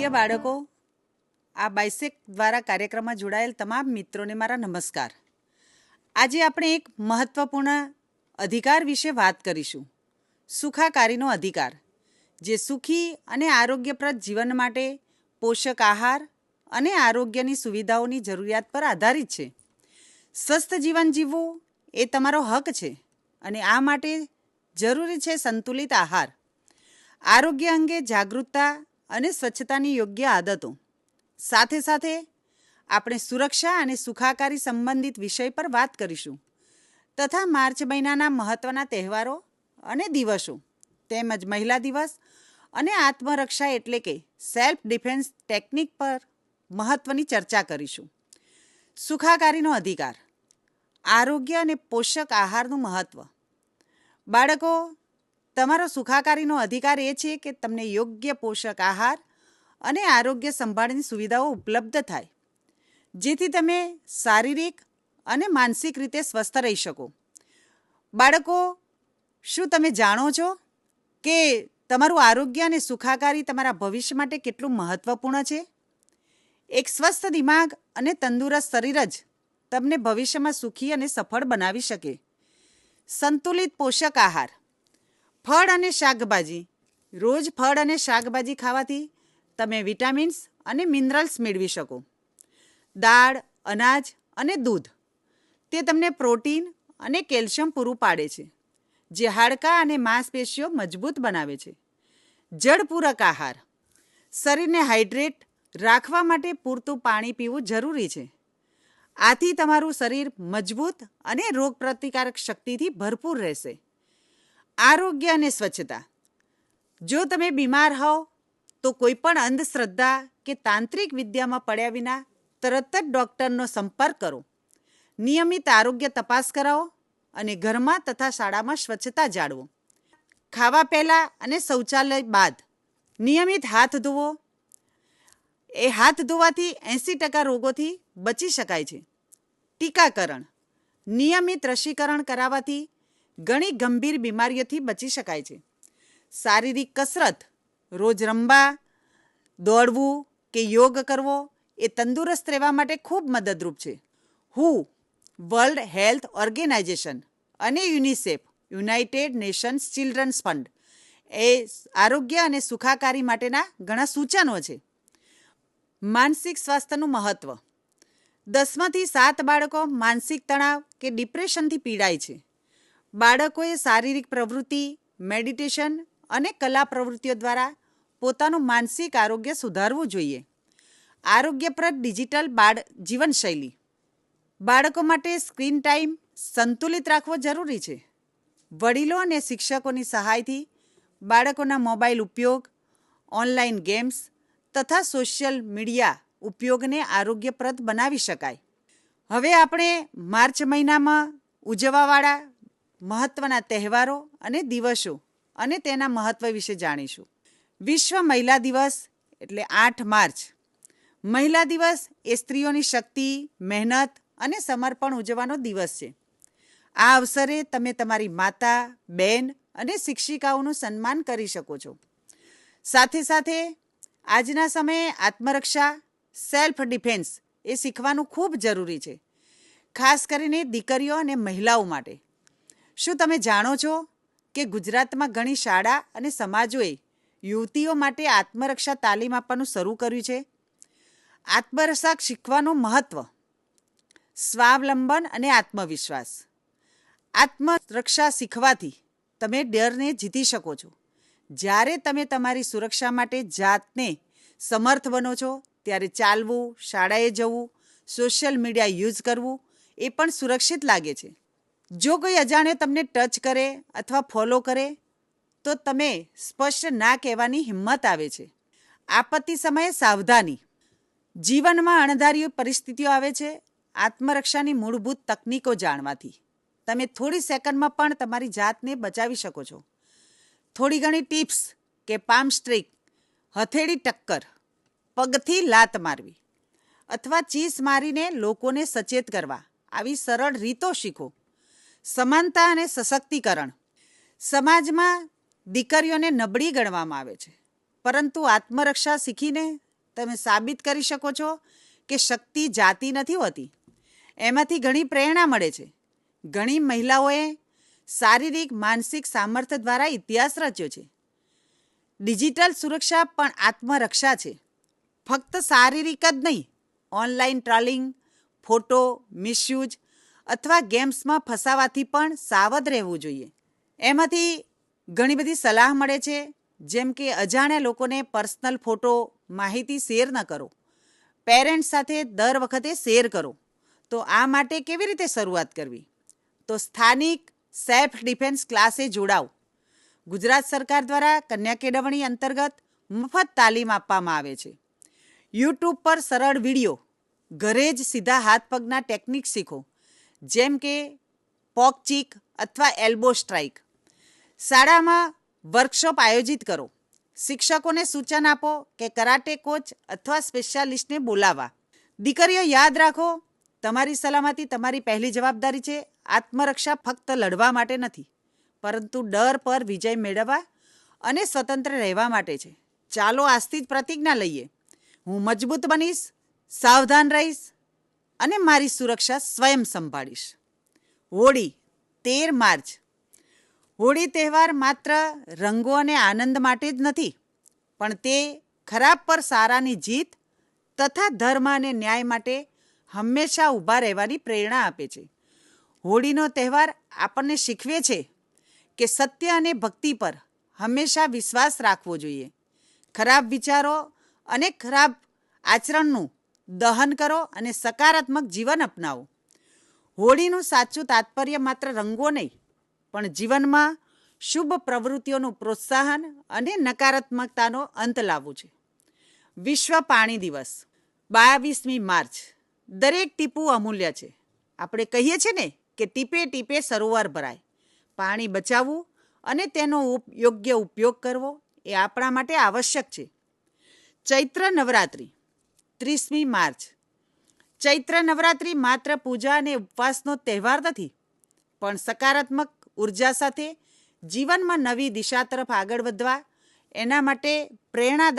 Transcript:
પ્રિય બાળકો, આ બાયસેક દ્વારા કાર્યક્રમમાં જોડાયેલ તમામ મિત્રોને મારા નમસ્કાર. આજે આપણે એક મહત્વપૂર્ણ અધિકાર વિશે વાત કરીશું. સુખાકારીનો અધિકાર, જે સુખી અને આરોગ્યપ્રદ જીવન માટે પોષક આહાર અને આરોગ્યની સુવિધાઓની જરૂરિયાત પર આધારિત છે. સ્વસ્થ જીવન જીવવું એ તમારો હક છે અને આ માટે જરૂરી છે સંતુલિત આહાર, આરોગ્ય અંગે જાગૃતતા અને સ્વચ્છતાની યોગ્ય આદતો. સાથે સાથે આપણે સુરક્ષા અને સુખાકારી સંબંધિત વિષય પર વાત કરીશું તથા માર્ચ મહિનાના મહત્ત્વના તહેવારો અને દિવસો તેમજ મહિલા દિવસ અને આત્મરક્ષા એટલે કે સેલ્ફ ડિફેન્સ ટેકનિક પર મહત્ત્વની ચર્ચા કરીશું. સુખાકારીનો અધિકાર, આરોગ્ય અને પોષક આહારનું મહત્ત્વ. બાળકો, તમારો સુખાકારીનો અધિકાર એ છે કે તમને યોગ્ય પોષક આહાર અને આરોગ્ય સંભાળની સુવિધાઓ ઉપલબ્ધ થાય, જેથી તમે શારીરિક અને માનસિક રીતે સ્વસ્થ રહી શકો. બાળકો, શું તમે જાણો છો કે તમારું આરોગ્ય અને સુખાકારી તમારા ભવિષ્ય માટે કેટલું મહત્ત્વપૂર્ણ છે? એક સ્વસ્થ દિમાગ અને તંદુરસ્ત શરીર જ તમને ભવિષ્યમાં સુખી અને સફળ બનાવી શકે. સંતુલિત પોષક આહાર, ફળ અને શાકભાજી. રોજ ફળ અને શાકભાજી ખાવાથી તમે વિટામિન્સ અને મિનરલ્સ મેળવી શકો. દાળ, અનાજ અને દૂધ, તે તમને પ્રોટીન અને કેલ્શિયમ પૂરું પાડે છે, જે હાડકાં અને માંસપેશીઓ મજબૂત બનાવે છે. જળપૂરક આહાર, શરીરને હાઇડ્રેટ રાખવા માટે પૂરતું પાણી પીવું જરૂરી છે. આથી તમારું શરીર મજબૂત અને રોગપ્રતિકારક શક્તિથી ભરપૂર રહેશે. આરોગ્ય અને સ્વચ્છતા, જો તમે બીમાર હોવ તો કોઈ પણ અંધશ્રદ્ધા કે તાંત્રિક વિદ્યામાં પડ્યા વિના તરત જ ડૉક્ટરનો સંપર્ક કરો. નિયમિત આરોગ્ય તપાસ કરાવો અને ઘરમાં તથા શાળામાં સ્વચ્છતા જાળવો. ખાવા પહેલાં અને શૌચાલય બાદ નિયમિત હાથ ધોવો. એ હાથ ધોવાથી 80% રોગોથી બચી શકાય છે. ટીકાકરણ, નિયમિત રસીકરણ કરાવવાથી ઘણી ગંભીર બીમારીઓથી બચી શકાય છે. શારીરિક કસરત, રોજ રમવા, દોડવું કે યોગ કરવો એ તંદુરસ્ત રહેવા માટે ખૂબ મદદરૂપ છે. હું વર્લ્ડ હેલ્થ ઓર્ગેનાઇઝેશન અને UNICEF United Nations Children's Fund એ આરોગ્ય અને સુખાકારી માટેના ઘણા સૂચનો છે. માનસિક સ્વાસ્થ્યનું મહત્ત્વ. 10માંથી 7 બાળકો માનસિક તણાવ કે ડિપ્રેશનથી પીડાય છે. બાળકોએ શારીરિક પ્રવૃત્તિ, મેડિટેશન અને કલા પ્રવૃત્તિઓ દ્વારા પોતાનું માનસિક આરોગ્ય સુધારવું જોઈએ. આરોગ્યપ્રદ ડિજિટલ જીવનશૈલી, બાળકો માટે સ્ક્રીન ટાઈમ સંતુલિત રાખવો જરૂરી છે. વડીલો અને શિક્ષકોની સહાયથી બાળકોના મોબાઈલ ઉપયોગ, ઓનલાઈન ગેમ્સ તથા સોશિયલ મીડિયા ઉપયોગને આરોગ્યપ્રદ બનાવી શકાય. હવે આપણે માર્ચ મહિનામાં ઉજવવાવાળા મહત્ત્વના તહેવારો અને દિવસો અને તેના મહત્ત્વ વિશે જાણીશું. વિશ્વ મહિલા દિવસ એટલે 8 માર્ચ. મહિલા દિવસ એ સ્ત્રીઓની શક્તિ, મહેનત અને સમર્પણ ઉજવવાનો દિવસ છે. આ અવસરે તમે તમારી માતા, બહેન અને શિક્ષિકાઓનું સન્માન કરી શકો છો. સાથે સાથે આજના સમયે આત્મરક્ષા, સેલ્ફ ડિફેન્સ એ શીખવાનું ખૂબ જરૂરી છે, ખાસ કરીને દીકરીઓ અને મહિલાઓ માટે. શું તમે જાણો છો કે ગુજરાતમાં ઘણી શાળા અને સમાજોએ યુવતીઓ માટે આત્મરક્ષા તાલીમ આપવાનું શરૂ કર્યું છે? આત્મરક્ષા શીખવાનું મહત્ત્વ. સ્વાવલંબન અને આત્મવિશ્વાસ. આત્મરક્ષા શીખવાથી તમે ડરને જીતી શકો છો. જ્યારે તમે તમારી સુરક્ષા માટે જાતને સમર્થ બનો છો ત્યારે ચાલવું, શાળાએ જવું, સોશિયલ મીડિયા યુઝ કરવું એ પણ સુરક્ષિત લાગે છે. જો કોઈ અજાણ્યો તમને ટચ કરે અથવા ફોલો કરે તો તમે સ્પષ્ટ ના કહેવાની હિંમત આવે છે. આપત્તિ સમયે સાવધાની. જીવનમાં અણધારી પરિસ્થિતિઓ આવે છે. આત્મરક્ષાની મૂળભૂત તકનીકો જાણવાથી તમે થોડી સેકન્ડમાં પણ તમારી જાતને બચાવી શકો છો. થોડી ઘણી ટિપ્સ કે પામ સ્ટ્રીક, હથેળી ટક્કર, પગથી લાત મારવી અથવા ચીસ મારીને લોકોને સચેત કરવા, આવી સરળ રીતો શીખો. સમાનતા અને સશક્તિકરણ. સમાજમાં દીકરીઓને નબળી ગણવામાં આવે છે, પરંતુ આત્મરક્ષા શીખીને તમે સાબિત કરી શકો છો કે શક્તિ જાતી નથી હોતી. એમાંથી ઘણી પ્રેરણા મળે છે. ઘણી મહિલાઓએ શારીરિક માનસિક સામર્થ્ય દ્વારા ઇતિહાસ રચ્યો છે. ડિજિટલ સુરક્ષા પણ આત્મરક્ષા છે. ફક્ત શારીરિક જ નહીં, ઓનલાઈન ટ્રોલિંગ, ફોટો મિસયુઝ અથવા ગેમ્સમાં ફસાવાથી પણ સાવધ રહેવું જોઈએ. એમાંથી ઘણી બધી સલાહ મળે છે, જેમ કે અજાણ્યા લોકોને પર્સનલ ફોટો માહિતી શેર ન કરો. પેરેન્ટ્સ સાથે દર વખતે શેર કરો. તો આ માટે કેવી રીતે શરૂઆત કરવી? તો સ્થાનિક સેલ્ફ ડિફેન્સ ક્લાસે જોડાઓ. ગુજરાત સરકાર દ્વારા કન્યા કેળવણી અંતર્ગત મફત તાલીમ આપવામાં આવે છે. યુટ્યુબ પર સરળ વિડીયો, ઘરે જ સીધા હાથ પગના ટેકનિક શીખો, જેમ કે પોક ચીક અથવા એલ્બો સ્ટ્રાઇક. શાળામાં વર્કશોપ આયોજિત કરો. શિક્ષકોને સૂચન આપો કે કરાટે કોચ અથવા સ્પેશિયાલિસ્ટને બોલાવવા. દીકરીઓ યાદ રાખો, તમારી સલામતી તમારી પહેલી જવાબદારી છે. આત્મરક્ષા ફક્ત લડવા માટે નથી, પરંતુ ડર પર વિજય મેળવવા અને સ્વતંત્ર રહેવા માટે છે. ચાલો આજથી જ પ્રતિજ્ઞા લઈએ. હું મજબૂત બનીશ, સાવધાન રહીશ અને મારી સુરક્ષા સ્વયં સંભાળીશ. હોળી 13 માર્ચ. હોળી તહેવાર માત્ર રંગો અને આનંદ માટે જ નથી, પણ તે ખરાબ પર સારાની જીત તથા ધર્મ અને ન્યાય માટે હંમેશા ઊભા રહેવાની પ્રેરણા આપે છે. હોળીનો તહેવાર આપણને શીખવે છે કે સત્ય અને ભક્તિ પર હંમેશા વિશ્વાસ રાખવો જોઈએ. ખરાબ વિચારો અને ખરાબ આચરણનું દહન કરો અને સકારાત્મક જીવન અપનાવો. હોળીનું સાચું તાત્પર્ય માત્ર રંગો નહીં, પણ જીવનમાં શુભ પ્રવૃત્તિઓનું પ્રોત્સાહન અને નકારાત્મકતાનો અંત લાવવું છે. વિશ્વ પાણી દિવસ 22મી માર્ચ. દરેક ટીપું અમૂલ્ય છે. આપણે કહીએ છીએ ને કે ટીપે ટીપે સરોવર ભરાય. પાણી બચાવવું અને તેનો યોગ્ય ઉપયોગ કરવો એ આપણા માટે આવશ્યક છે. ચૈત્ર નવરાત્રિ 30મી માર્ચ. ચૈત્ર નવરાત્રિ માત્ર પૂજા અને ઉપવાસનો તહેવાર નથી, પણ સકારાત્મક ઉર્જા સાથે જીવનમાં નવી દિશા તરફ આગળ વધવા એના માટે પ્રેરણાદાયક